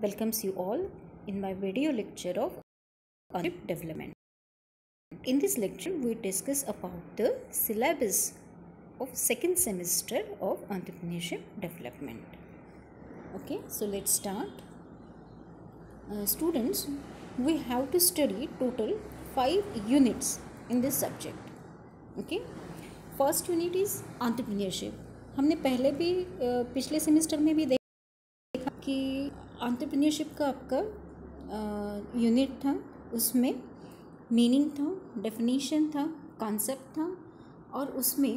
welcomes you all in my video lecture of entrepreneurship development. In this lecture, we discuss about the syllabus of second semester of entrepreneurship development. Okay, so let's start. Students, we have to study total 5 units in this subject. Okay, first unit is entrepreneurship. हमने पहले भी पिछले semester में भी देखा कि entrepreneurship का आपका यूनिट था, उसमें मीनिंग था, डेफिनेशन था, कॉन्सेप्ट था और उसमें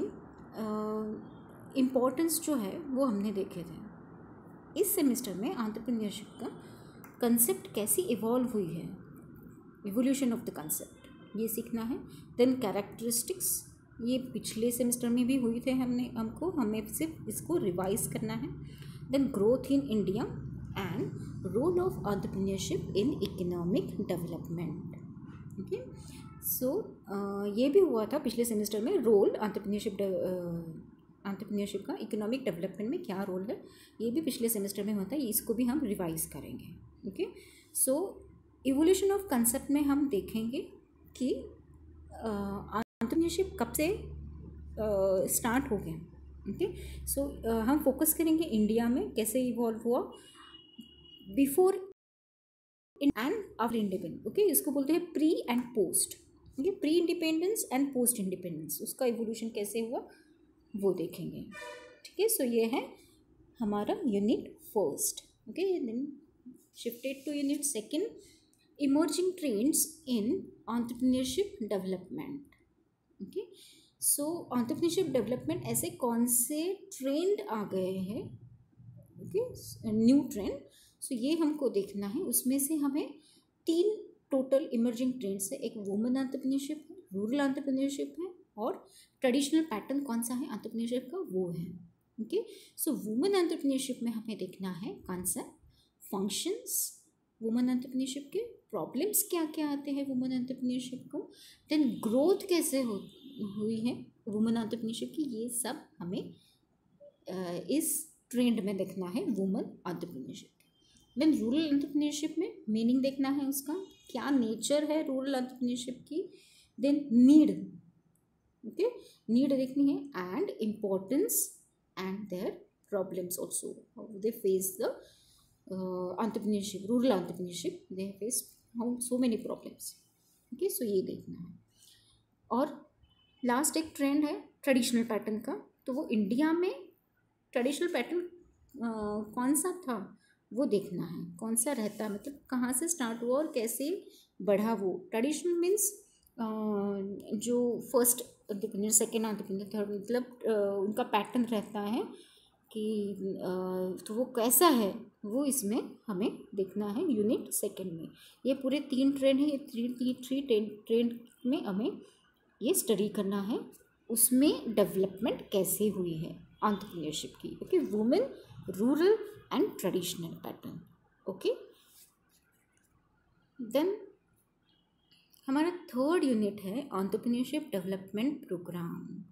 इम्पोर्टेंस जो है वो हमने देखे थे। इस सेमेस्टर में एंटरप्रेन्योरशिप का कंसेप्ट कैसी इवॉल्व हुई है, इवोल्यूशन ऑफ द कंसेप्ट, ये सीखना है। देन कैरेक्टरिस्टिक्स, ये पिछले सेमेस्टर में भी हुई थे, हमें सिर्फ इसको रिवाइज करना है। Then growth in India and role of entrepreneurship in economic development. Okay, so ये भी हुआ था पिछले सेमेस्टर में, रोल एंटरप्रेन्योरशिप का इकोनॉमिक डेवलपमेंट में क्या रोल है, ये भी पिछले सेमेस्टर में हुआ था, इसको भी हम रिवाइज करेंगे। Okay, so evolution of concept में हम देखेंगे कि एंटरप्रेन्योरशिप कब से स्टार्ट हो गया। ओके, सो हम फोकस करेंगे इंडिया में कैसे इवॉल्व हुआ before and after independence. Okay, इसको बोलते हैं pre and post. Okay, pre independence and post independence, उसका इवोल्यूशन कैसे हुआ वो देखेंगे। ठीक है, सो ये है हमारा unit first. Okay, then shifted to unit second, emerging trends in entrepreneurship development. Okay, so entrepreneurship development ऐसे कौन से ट्रेंड आ गए हैं, ओके, न्यू ट्रेंड, सो ये हमको देखना है। उसमें से हमें 3 टोटल इमर्जिंग ट्रेंड्स है, एक वुमेन एंटरप्रेन्योरशिप है, रूरल एंटरप्रेन्योरशिप है और ट्रेडिशनल पैटर्न कौन सा है एंटरप्रेन्योरशिप का, वो है। ओके, सो वुमेन एंटरप्रेन्योरशिप में हमें देखना है कॉन्सेप्ट, फंक्शंस वुमेन एंटरप्रेन्योरशिप के, प्रॉब्लम्स क्या क्या आते हैं वुमेन एंटरप्रेन्योरशिप को, देन ग्रोथ कैसे हुई है वुमेन एंटरप्रेन्योरशिप की, ये सब हमें इस ट्रेंड में देखना है women entrepreneurship. Then rural entrepreneurship में मीनिंग देखना है, उसका क्या नेचर है रूरल एंटरप्रेन्योरशिप की। देन नीड, ओके, नीड देखनी है and importance and their problems also, how they face the entrepreneurship, rural entrepreneurship, they face so many problems. Okay, so ये देखना है। और लास्ट एक ट्रेंड है ट्रेडिशनल पैटर्न का, तो वो इंडिया में ट्रेडिशनल पैटर्न कौन सा था वो देखना है, कौन सा रहता है, मतलब कहाँ से स्टार्ट हुआ और कैसे बढ़ा वो। ट्रेडिशनल मीन्स जो first entrepreneur, second entrepreneur, third, मतलब उनका पैटर्न रहता है कि तो वो कैसा है वो इसमें हमें देखना है यूनिट सेकेंड में। ये पूरे 3 ट्रेंड है, ये थ्री ट्रेंड में हमें ये स्टडी करना है, उसमें डेवलपमेंट कैसे हुई है एंटरप्रेन्योरशिप की। Okay, women, rural and traditional pattern. Okay, then हमारा थर्ड यूनिट है एंटरप्रेन्योरशिप डेवलपमेंट प्रोग्राम।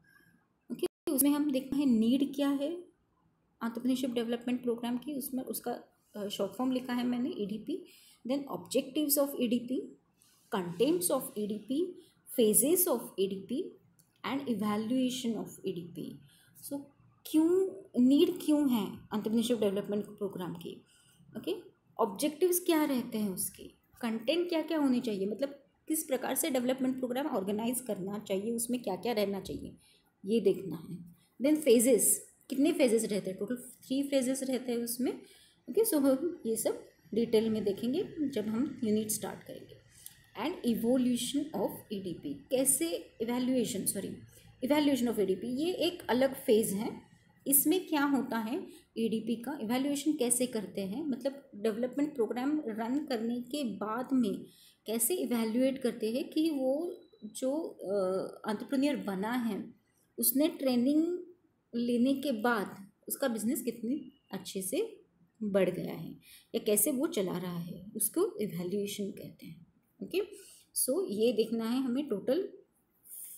ओके, उसमें हम देखना है नीड क्या है एंटरप्रेन्योरशिप डेवलपमेंट प्रोग्राम की, उसमें उसका शॉर्ट फॉर्म लिखा है मैंने, EDP। Then objectives of EDP, contents of EDP, phases of EDP and evaluation of EDP। So क्यों नीड क्यों है एंटरप्रेन्योरशिप डेवलपमेंट प्रोग्राम की। ओके, ऑब्जेक्टिव्स क्या रहते हैं उसके, कंटेंट क्या क्या होने चाहिए, मतलब किस प्रकार से डेवलपमेंट प्रोग्राम ऑर्गेनाइज करना चाहिए, उसमें क्या क्या रहना चाहिए, ये देखना है। देन फेजेस, कितने फेजेस रहते हैं, टोटल 3 फेजेस रहते हैं उसमें। ओके, सो हम ये सब डिटेल में देखेंगे जब हम यूनिट स्टार्ट करेंगे। एंड इवोल्यूशन ऑफ EDP, कैसे इवैल्यूएशन ऑफ EDP, ये एक अलग फेज़ है। इसमें क्या होता है, EDP का इवैल्यूएशन कैसे करते हैं, मतलब डेवलपमेंट प्रोग्राम रन करने के बाद में कैसे इवैल्यूएट करते हैं कि वो जो एंटरप्रेन्योर बना है उसने ट्रेनिंग लेने के बाद उसका बिजनेस कितनी अच्छे से बढ़ गया है या कैसे वो चला रहा है, उसको इवैल्यूएशन कहते हैं। ओके, सो ये देखना है हमें। टोटल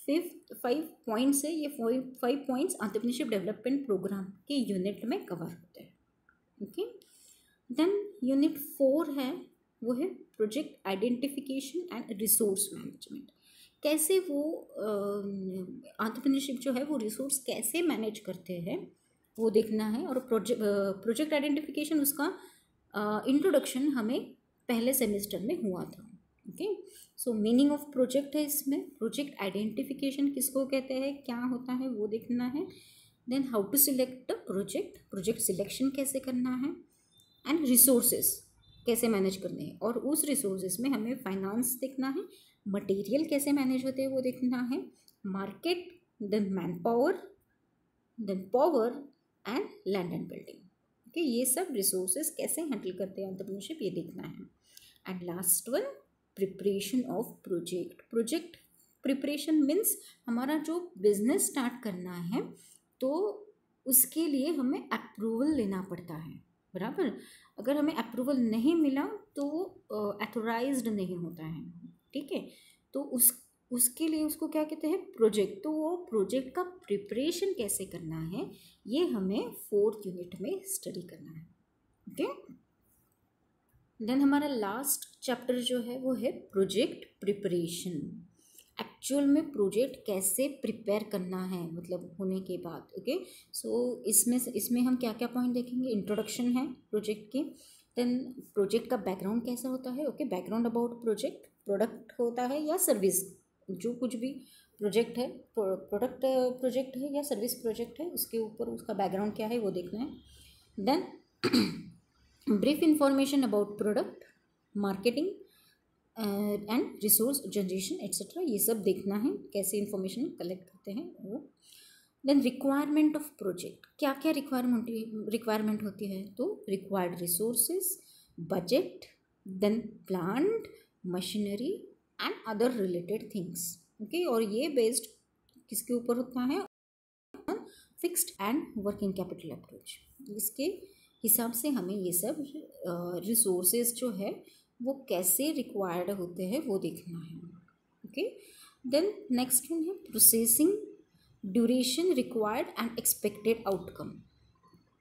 5 पॉइंट्स है, ये 5 पॉइंट्स एंटरप्रेन्योरशिप डेवलपमेंट प्रोग्राम के यूनिट में कवर होते हैं। ओके, देन यूनिट 4 है, वो है project identification and resource management. कैसे वो एंटरप्रेन्योरशिप जो है वो रिसोर्स कैसे मैनेज करते हैं वो देखना है। और प्रोजेक्ट आइडेंटिफिकेशन उसका इंट्रोडक्शन हमें पहले सेमेस्टर में हुआ था। Okay, so meaning of project है इसमें, प्रोजेक्ट आइडेंटिफिकेशन किसको कहते हैं, क्या होता है वो देखना है। Then how to select project, project selection कैसे करना है, एंड रिसोर्सेज कैसे मैनेज करने हैं। और उस रिसोर्सेज में हमें फाइनेंस देखना है, मटेरियल कैसे मैनेज होते हैं वो देखना है, market, then man power, then power and land and building. Okay, ये सब रिसोर्सेज कैसे हैंडल करते हैं एंटरप्रेन्योरशिप ये देखना है। And last one, preparation of project. Project preparation means हमारा जो बिजनेस स्टार्ट करना है तो उसके लिए हमें अप्रूवल लेना पड़ता है, बराबर। अगर हमें अप्रूवल नहीं मिला तो ऑथोराइज्ड नहीं होता है, ठीक है। तो उसके लिए उसको क्या कहते हैं, प्रोजेक्ट। तो वो प्रोजेक्ट का प्रिपरेशन कैसे करना है ये हमें 4th यूनिट में स्टडी करना है। ओके, देन हमारा लास्ट चैप्टर जो है वो है प्रोजेक्ट प्रिपरेशन। एक्चुअल में प्रोजेक्ट कैसे प्रिपेयर करना है, मतलब होने के बाद। ओके, सो इसमें हम क्या क्या पॉइंट देखेंगे। इंट्रोडक्शन है प्रोजेक्ट की, देन प्रोजेक्ट का बैकग्राउंड कैसा होता है। Okay, background about project, product होता है या सर्विस, जो कुछ भी प्रोजेक्ट है, प्रोडक्ट प्रोजेक्ट है या सर्विस प्रोजेक्ट है, उसके ऊपर उसका बैकग्राउंड क्या है वो देखना है। Then brief information about product, marketing and resource generation etcetera, ये सब देखना है कैसे इंफॉर्मेशन कलेक्ट करते हैं वो। देन रिक्वायरमेंट ऑफ प्रोजेक्ट, क्या क्या रिक्वायरमेंट होती है, तो required resources, budget, then plant, machinery and other related things. Okay, और ये बेस्ड किसके ऊपर होता है, fixed and working capital approach. इसके हिसाब से हमें ये सब रिसोर्सेज जो है वो कैसे रिक्वायर्ड होते हैं वो देखना है। ओके, देन नेक्स्ट वन है processing, duration required and expected outcome.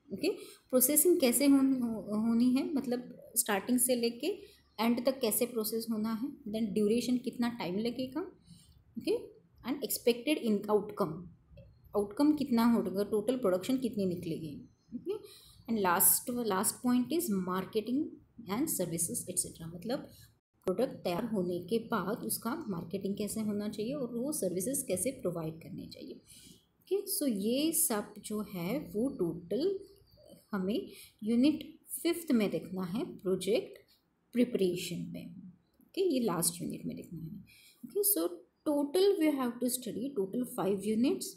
Okay, processing कैसे होनी है, मतलब स्टार्टिंग से लेके एंड तक कैसे प्रोसेस होना है। देन ड्यूरेशन कितना टाइम लगेगा। Okay, and expected in outcome कितना होगा, टोटल प्रोडक्शन कितनी निकलेगी। Okay, and last point is marketing and services etcetera, मतलब प्रोडक्ट तैयार होने के बाद उसका मार्केटिंग कैसे होना चाहिए और वो सर्विसेज कैसे प्रोवाइड करने चाहिए। ओके, सो ये सब जो है वो टोटल हमें यूनिट 5th में देखना है, प्रोजेक्ट प्रिपरेशन में। ओके, ये लास्ट यूनिट में देखना है। Okay, so total we have to study total 5 units.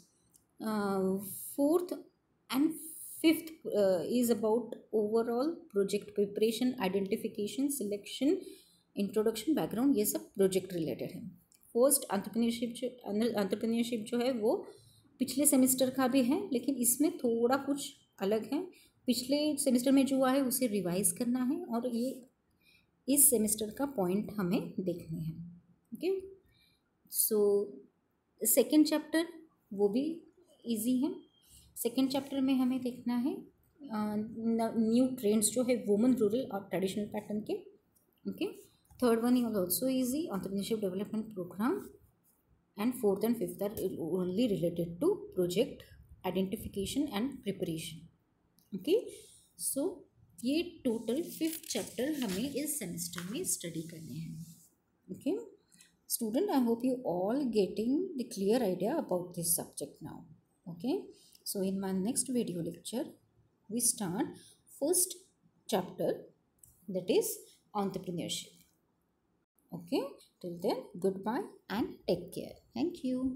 4th and 5th is about overall project preparation, identification, selection, introduction, background, ये सब प्रोजेक्ट रिलेटेड है। फर्स्ट एंटरप्रेन्योरशिप जो है वो पिछले सेमेस्टर का भी है, लेकिन इसमें थोड़ा कुछ अलग है। पिछले सेमेस्टर में जो हुआ है उसे रिवाइज करना है और ये इस सेमेस्टर का पॉइंट हमें देखने हैं। ओके, सो सेकेंड चैप्टर वो भी इजी है। सेकेंड चैप्टर में हमें देखना है न्यू ट्रेंड्स जो है वुमेन, रूरल और ट्रेडिशनल पैटर्न के। Okay, third one is also easy, entrepreneurship development programme. And 4th and 5th are only related to project identification and preparation. Okay, so ये total 5th chapter हमें इस semester में study करने हैं। Okay student, I hope you all getting the clear idea about this subject now. Okay, so in my next video lecture we start first chapter, that is entrepreneurship. Okay, till then goodbye and take care. Thank you.